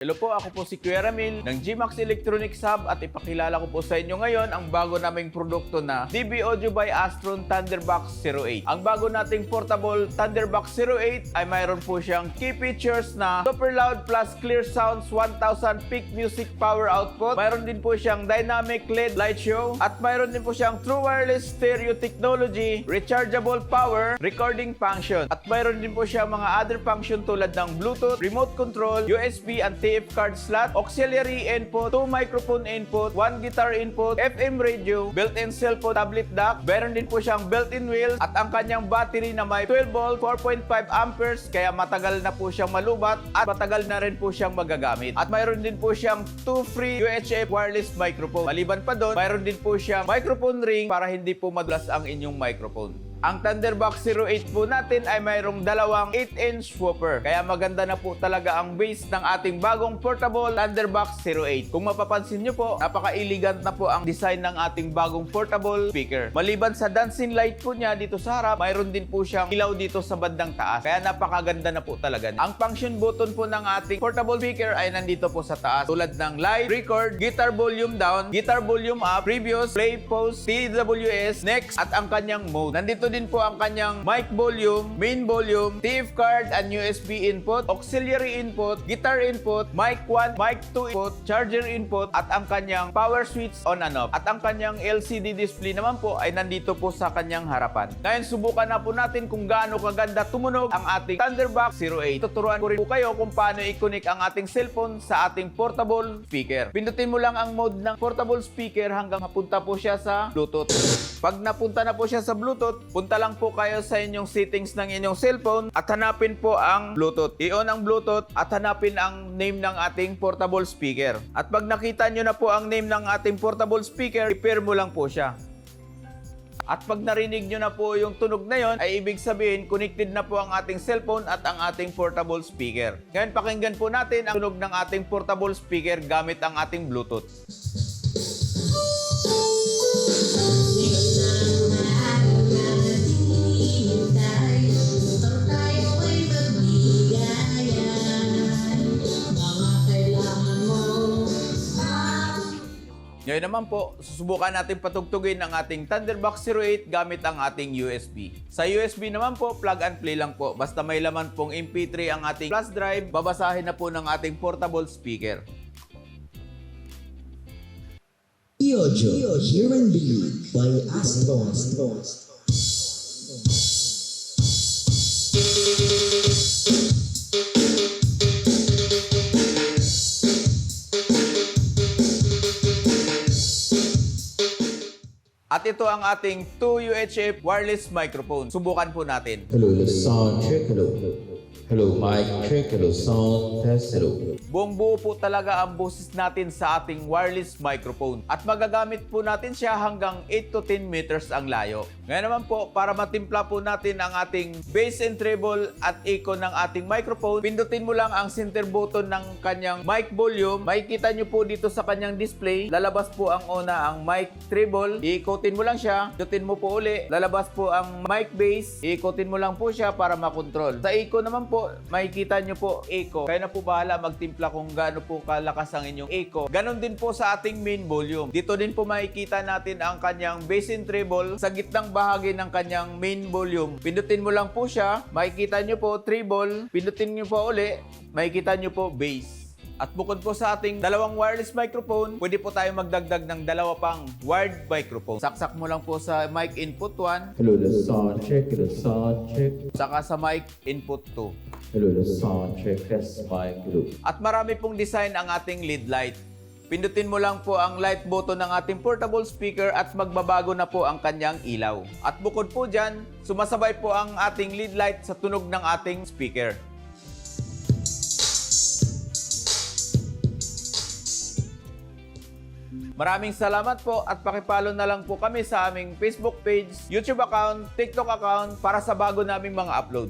Hello po, ako po si Kuya Ramil ng Gmax Electronics Hub at ipakilala ko po sa inyo ngayon ang bago naming produkto na DB Audio by Astron Thunderbox 08. Ang bago nating portable Thunderbox 08 ay mayroon po siyang key features na super loud plus clear sounds 1000 peak music power output. Mayroon din po siyang dynamic LED light show at mayroon din po siyang true wireless stereo technology, rechargeable power, recording function at mayroon din po siyang mga other function tulad ng Bluetooth, remote control, USB and TF card slot, auxiliary input, 2 microphone input, 1 guitar input, FM radio, built-in cellphone tablet dock, meron din po siyang built-in wheels at ang kanyang battery na may 12 volt, 4.5 amperes kaya matagal na po siyang malubat at matagal na rin po siyang magagamit. At mayroon din po siyang 2 free UHF wireless microphone. Maliban pa doon, mayroon din po siyang microphone ring para hindi po madulas ang inyong microphone. Ang Thunderbox 08 po natin ay mayroong dalawang 8-inch woofer. Kaya maganda na po talaga ang base ng ating bagong portable Thunderbox 08. Kung mapapansin nyo po, napaka-elegant na po ang design ng ating bagong portable speaker. Maliban sa dancing light po niya dito sa harap, mayroon din po siyang ilaw dito sa bandang taas. Kaya napakaganda na po talaga. Ang function button po ng ating portable speaker ay nandito po sa taas. Tulad ng light, record, guitar volume down, guitar volume up, previous, play, pause, TWS, next, at ang kanyang mode. Nandito din po ang kanyang mic volume, main volume, TF card and USB input, auxiliary input, guitar input, mic 1, mic 2 input, charger input, at ang kanyang power switch on and off. At ang kanyang LCD display naman po ay nandito po sa kanyang harapan. Ngayon, subukan na po natin kung gaano kaganda tumunog ang ating Thunderbox 08. Tuturuan ko rin po kayo kung paano i-connect ang ating cellphone sa ating portable speaker. Pindutin mo lang ang mode ng portable speaker hanggang mapunta po siya sa Bluetooth. Pag napunta na po siya sa Bluetooth, punta lang po kayo sa inyong settings ng inyong cellphone at hanapin po ang Bluetooth. I-on ang Bluetooth at hanapin ang name ng ating portable speaker. At pag nakita nyo na po ang name ng ating portable speaker, i-pair mo lang po siya. At pag narinig nyo na po yung tunog na yon, ay ibig sabihin, connected na po ang ating cellphone at ang ating portable speaker. Ngayon, pakinggan po natin ang tunog ng ating portable speaker gamit ang ating Bluetooth. Ngayon naman po, susubukan natin patugtugin ang ating Thunderbox 08 gamit ang ating USB. Sa USB naman po, plug and play lang po. Basta may laman pong MP3 ang ating flash drive, babasahin na po ng ating portable speaker. Iojo, Human Being by Astron. At ito ang ating 2 UHF wireless microphone. Subukan po natin. Hello, sound check. Hello. Hello, mic check. Hello, sound test. Hello. Buong buo po talaga ang boses natin sa ating wireless microphone. At magagamit po natin siya hanggang 8 to 10 meters ang layo. Ngayon naman po, para matimpla po natin ang ating bass and treble at echo ng ating microphone, pindutin mo lang ang center button ng kanyang mic volume. Makikita nyo po dito sa kanyang display, lalabas po ang una ang mic treble. Iikotin mo lang siya, pindutin mo po uli. Lalabas po ang mic bass, iikotin mo lang po siya para makontrol. Sa echo naman po, makikita nyo po echo. Kaya na po bahala magtimpla kung gaano po kalakas ang inyong echo. Ganon din po sa ating main volume. Dito din po makikita natin ang kanyang bass and treble sa gitnang bahagi ng kanyang main volume. Pindutin mo lang po siya, makikita nyo po treble, pindutin nyo po uli, makikita nyo po bass. At bukod po sa ating dalawang wireless microphone, pwede po tayo magdagdag ng dalawa pang wired microphone. Saksak mo lang po sa mic input 1, Hello, sound check. Hello, sound check. saka sa mic input 2. Hello, sound check. Test mic. Hello. At marami pong design ang ating LED light. Pindutin mo lang po ang light button ng ating portable speaker at magbabago na po ang kanyang ilaw. At bukod po dyan, sumasabay po ang ating LED light sa tunog ng ating speaker. Maraming salamat po at pakipollow na lang po kami sa aming Facebook page, YouTube account, TikTok account para sa bago naming mga upload.